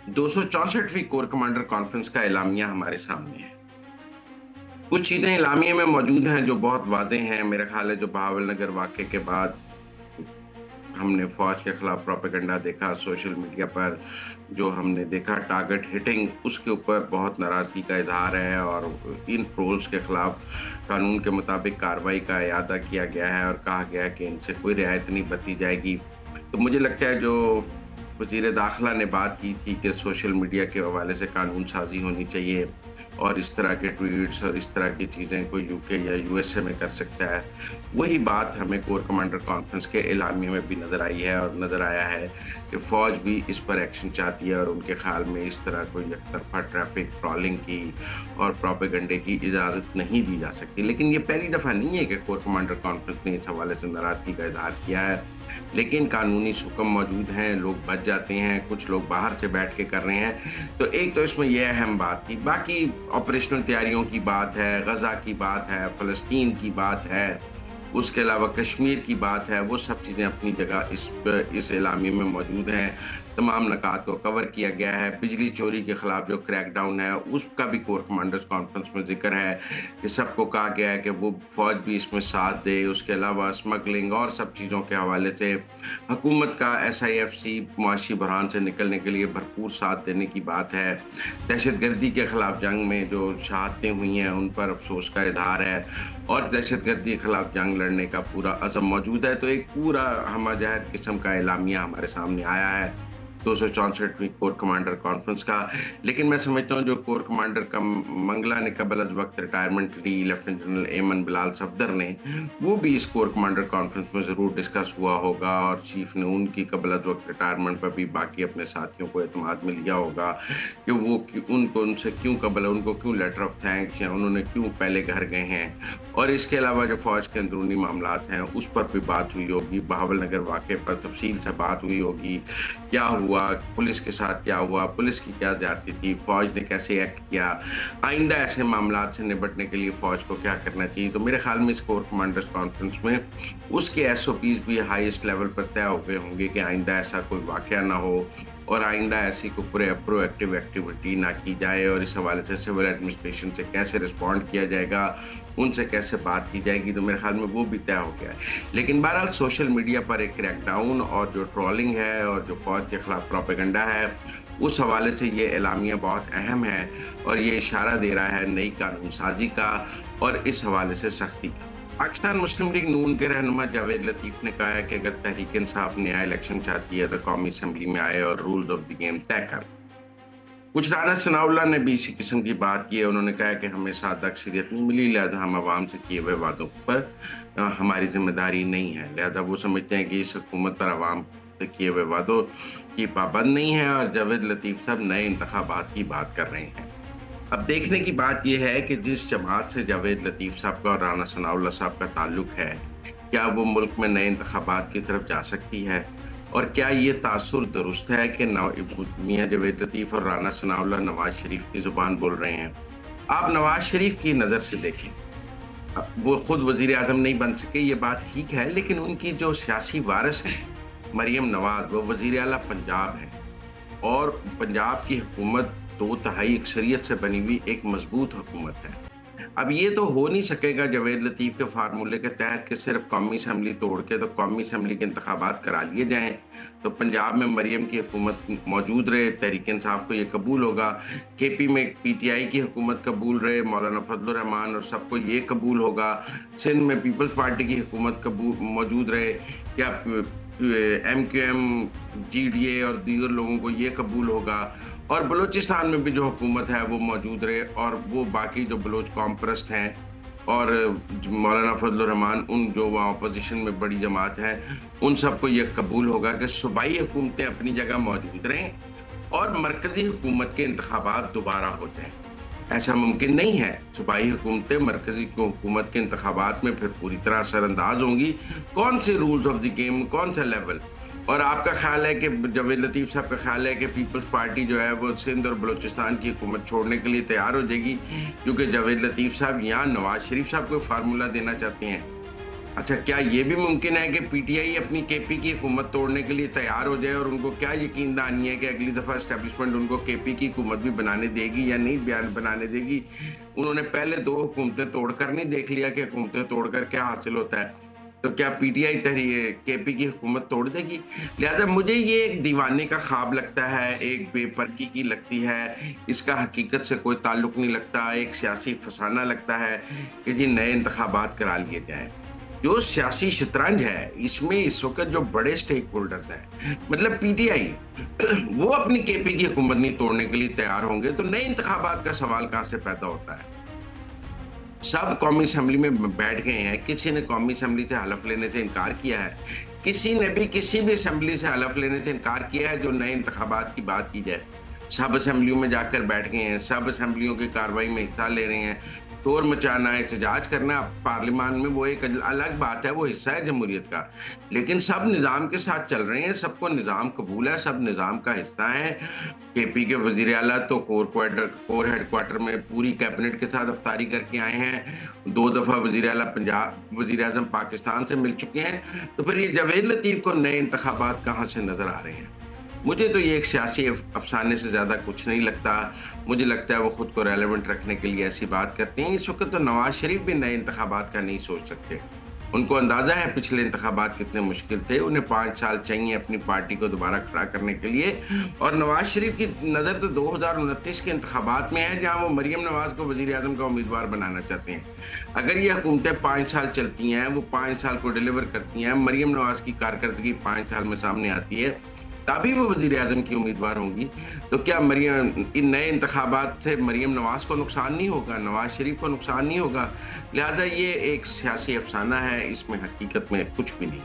264वीं core commander conference का एलामिया हमारे सामने है। कुछ चीजें एलामिये में मौजूद हैं जो बहुत वाज़ेह हैं। मेरा ख़्याल है जो बहावल नगर वाक़ये के बाद हमने फ़ौज के खिलाफ प्रोपेगेंडा देखा सोशल मीडिया पर, जो हमने देखा टारगेट हिटिंग, उसके ऊपर बहुत नाराज़गी का इज़हार है और इन ट्रोल्स के खिलाफ कानून के मुताबिक कार्रवाई का इरादा किया गया है और कहा गया है कि इनसे कोई रियायत नहीं बरती जाएगी। तो मुझे लगता है जो वज़ीर दाखिला ने बात की थी कि सोशल मीडिया के हवाले से कानून साज़ी होनी चाहिए और इस तरह के ट्वीट्स और इस तरह की चीज़ें कोई यूके या यूएसए में कर सकता है। वही बात हमें कोर कमांडर कॉन्फ्रेंस के एलामिये में भी नज़र आई है और नज़र आया है कि फ़ौज भी इस पर एक्शन चाहती है और उनके ख़्याल में इस तरह कोई एकतरफ़ा ट्रैफ़िक, ट्रोलिंग की और प्रोपेगेंडे की इजाज़त नहीं दी जा सकती। लेकिन ये पहली दफ़ा नहीं है कि कोर कमांडर कॉन्फ्रेंस ने इस हवाले से नाराज़गी का इज़हार किया है। लेकिन कानूनी हुक्म मौजूद हैं, लोग बच जाते हैं, कुछ लोग बाहर से बैठ के कर रहे हैं। तो एक तो इसमें ये अहम बात थी। बाकी ऑपरेशनल तैयारियों की बात है, गज़ा की बात है, फ़लस्तीन की बात है, उसके अलावा कश्मीर की बात है, वो सब चीज़ें अपनी जगह इस एलामिये में मौजूद हैं। तमाम नकात को कवर किया गया है। बिजली चोरी के खिलाफ जो क्रैकडाउन है, उसका भी कोर कमांडर्स कॉन्फ्रेंस में ज़िक्र है कि सबको कहा गया है कि वो फ़ौज भी इसमें साथ दे। उसके अलावा स्मगलिंग और सब चीज़ों के हवाले से हुकूमत का SIFC मुआशी बहरान से निकलने के लिए भरपूर साथ देने की बात है। दहशतगर्दी के खिलाफ जंग में जो शहादतें हुई हैं, उन पर अफ़सोस का इज़हार है और दहशतगर्दी के खिलाफ जंग लड़ने का पूरा अज़म मौजूद है। तो एक पूरा हमजहर किस्म का एलामिया हमारे सामने आया है 264वीं कोर कमांडर कॉन्फ्रेंस का। लेकिन मैं समझता हूँ जो कोर कमांडर का मंगला ने कबल अज़ वक़्त रिटायरमेंट ली, लेफ्टिनेंट जनरल एमन बिलाल सफदर ने, वो भी इस कोर कमांडर कॉन्फ्रेंस में ज़रूर डिस्कस हुआ होगा और चीफ ने उनकी कबल अज़ वक़्त रिटायरमेंट पर भी बाकी अपने साथियों को एतमाद में लिया होगा कि वो उनको उनसे क्यों उनको क्यों लेटर ऑफ थैंक्स या उन्होंने क्यों पहले घर गए हैं। और इसके अलावा जो फ़ौज के अंदरूनी मामलात हैं, उस पर भी बात हुई होगी। बहावल नगर वाक़ये पर तफ़सील से बात हुई होगी। क्या हुआ, पुलिस के साथ क्या हुआ, पुलिस की क्या ज़्यादती थी, फ़ौज ने कैसे एक्ट किया, आइंदा ऐसे मामलात से निपटने के लिए फ़ौज को क्या करना चाहिए। तो मेरे ख़्याल में इस कोर कमांडर्स कॉन्फ्रेंस में उसके SOPs भी हाईएस्ट लेवल पर तय हो गए होंगे कि आइंदा ऐसा कोई वाक़या ना हो और आइंदा ऐसी कोई प्रोएक्टिव एक्टिविटी ना की जाए और इस हवाले से सिविल एडमिनिस्ट्रेशन से कैसे रिस्पॉन्ड किया जाएगा, उनसे कैसे बात की जाएगी। तो मेरे ख़्याल में वो भी तय हो गया है। लेकिन बहरहाल सोशल मीडिया पर एक क्रैकडाउन और जो ट्रोलिंग है और जो फ़ौज के खिलाफ प्रोपेगेंडा है, उस हवाले से ये एलामिया बहुत अहम है और ये इशारा दे रहा है नई कानून साज़ी का और इस हवाले से सख्ती का। पाकिस्तान मुस्लिम लीग नून के रहनुमा जावेद लतीफ़ ने कहा है कि अगर तहरीक इंसाफ नया इलेक्शन चाहती है तो कौमी असम्बली में आए और रूल्स ऑफ द गेम तय कर। कुछ राना सनाउल्लाह ने भी इसी किस्म की बात की है। उन्होंने कहा है कि हमें सादा अक्सरियत नहीं मिली, लिहाजा हम आवाम से किए हुए वादों पर हमारी जिम्मेदारी नहीं है। लिहाजा वो समझते हैं कि इस हुकूमत पर आवाम से किए हुए वादों की पाबंद नहीं है और जावेद लतीफ़ साहब नए इंतखाबात की बात कर रहे हैं। अब देखने की बात यह है कि जिस जमात से जावेद लतीफ़ साहब का और राना सनाउल्लाह साहब का ताल्लुक है, क्या वो मुल्क में नए इंतखाबात की तरफ जा सकती है? और क्या ये तासुर दुरुस्त है कि मियां जावेद लतीफ़ और राना सनाउल्लाह नवाज शरीफ की ज़ुबान बोल रहे हैं? आप नवाज शरीफ की नज़र से देखें, वो खुद वज़ीर आज़म नहीं बन सके, ये बात ठीक है, लेकिन उनकी जो सियासी वारिस हैं, मरियम नवाज़, वो वज़ीर आला पंजाब है और पंजाब की हुकूमत 2/3 अक्सरियत से बनी हुई एक मजबूत हुकूमत है। अब ये तो हो नहीं सकेगा जावेद लतीफ़ के फार्मूले के तहत कि सिर्फ कौमी असम्बली तोड़ के तो कौमी असम्बली के इंतखाबात करा लिए जाएँ, तो पंजाब में मरियम की हुकूमत मौजूद रहे, तहरीक इंसाफ को ये कबूल होगा। KP में PTI की हुकूमत कबूल रहे, मौलाना फजलुर रहमान और सबको ये कबूल होगा। सिंध में पीपल्स पार्टी की हुकूमत मौजूद रहे, क्या MQM, GDA और दीगर लोगों को ये कबूल होगा। और बलूचिस्तान में भी जो हुकूमत है वो मौजूद रहे और वो बाकी जो बलोच कौम परस्त हैं और मौलाना फजलुर रहमान, उन जो वहाँ अपोजिशन में बड़ी जमात है, उन सबको ये कबूल होगा कि सूबाई हुकूमतें अपनी जगह मौजूद रहें और मरकज़ी हुकूमत के इंतखाबात दोबारा हो जाएँ। ऐसा मुमकिन नहीं है। सूबाई हुकूमतें मरकज़ी हुकूमत के इंतखाबात में फिर पूरी तरह असरअंदाज होंगी। कौन से रूल्स ऑफ द गेम, कौन सा लेवल? और आपका ख्याल है कि जावेद लतीफ़ साहब का ख्याल है कि पीपल्स पार्टी जो है वो सिंध और बलूचिस्तान की हुकूमत छोड़ने के लिए तैयार हो जाएगी क्योंकि जावेद लतीफ़ साहब यहाँ नवाज शरीफ साहब को फार्मूला देना चाहते हैं? अच्छा, क्या ये भी मुमकिन है कि पीटीआई अपनी केपी की हुकूमत तोड़ने के लिए तैयार हो जाए और उनको क्या यकीन दहानी है कि अगली दफ़ा एस्टेब्लिशमेंट उनको केपी की हुकूमत भी बनाने देगी या नहीं बयान बनाने देगी? उन्होंने पहले 2 हुकूमतें तोड़कर नहीं देख लिया कि हुकूमतें तोड़कर क्या हासिल होता है। तो क्या पीटीआई केपी की हुकूमत तोड़ देगी? लिहाज़ा मुझे ये एक दीवाने का ख्वाब लगता है, एक बेपर्की की लगती है, इसका हकीकत से कोई ताल्लुक नहीं लगता, एक सियासी फसाना लगता है कि जी नए इंतखाबात करा लिए जाएँ। जो सियासी शतरंज है, इसमें इस वक़्त जो बड़े स्टेक होल्डर्स हैं, मतलब पीटीआई वो अपनी केपी की हुकूमत नहीं तोड़ने के लिए तैयार होंगे, तो नए इंतखाबात का सवाल कहाँ से पैदा होता है? सब कौमी असेंबली में बैठ गए हैं, किसी ने कौमी असेंबली से हलफ लेने से इनकार किया है। किसी ने भी किसी भी असेंबली से हलफ लेने से इनकार किया है जो नए इंतखाबात की बात की जाए। सब असेंबलियों में जाकर बैठ गए हैं, सब असेंबलियों की कार्रवाई में हिस्सा ले रहे हैं। शोर मचाना, एहतजाज करना पार्लियामान में वो एक अलग बात है, वो हिस्सा है जमहूरियत का। लेकिन सब निज़ाम के साथ चल रहे हैं, सबको निज़ाम कबूल है, सब निज़ाम का हिस्सा हैं। केपी के वज़ीर आला तो कोर हेडक्वार्टर में पूरी कैबिनेट के साथ इफ्तारी करके आए हैं। 2 दफ़ा वज़ीर आला पंजाब वज़ीर-ए-आज़म पाकिस्तान से मिल चुके हैं। तो फिर ये जावेद लतीफ़ को नए इंतखाबात कहाँ से नज़र आ रहे हैं? मुझे तो ये एक सियासी अफ़साने से ज़्यादा कुछ नहीं लगता। मुझे लगता है वो खुद को रेलेवेंट रखने के लिए ऐसी बात करते हैं। इस वक़्त तो नवाज़ शरीफ भी नए इंतखाबात का नहीं सोच सकते। उनको अंदाज़ा है पिछले इंतखाबात कितने मुश्किल थे। उन्हें 5 साल चाहिए अपनी पार्टी को दोबारा खड़ा करने के लिए और नवाज़ शरीफ की नज़र तो 2029 के इंतखाबात में है, जहाँ वो मरियम नवाज़ को वज़ीर-ए-आज़म का उम्मीदवार बनाना चाहते हैं। अगर ये हुकूमतें 5 साल चलती हैं, वो 5 साल को डिलीवर करती हैं, मरियम नवाज़ की कारकर्दगी 5 साल में सामने आती है, तभी वो वज़ीर-ए-आज़म की उम्मीदवार होंगी। तो क्या इन नए इंतखाबात से मरियम नवाज़ को नुकसान नहीं होगा, नवाज़ शरीफ को नुकसान नहीं होगा? लिहाज़ा ये एक सियासी अफ़साना है, इसमें हकीकत में कुछ भी नहीं।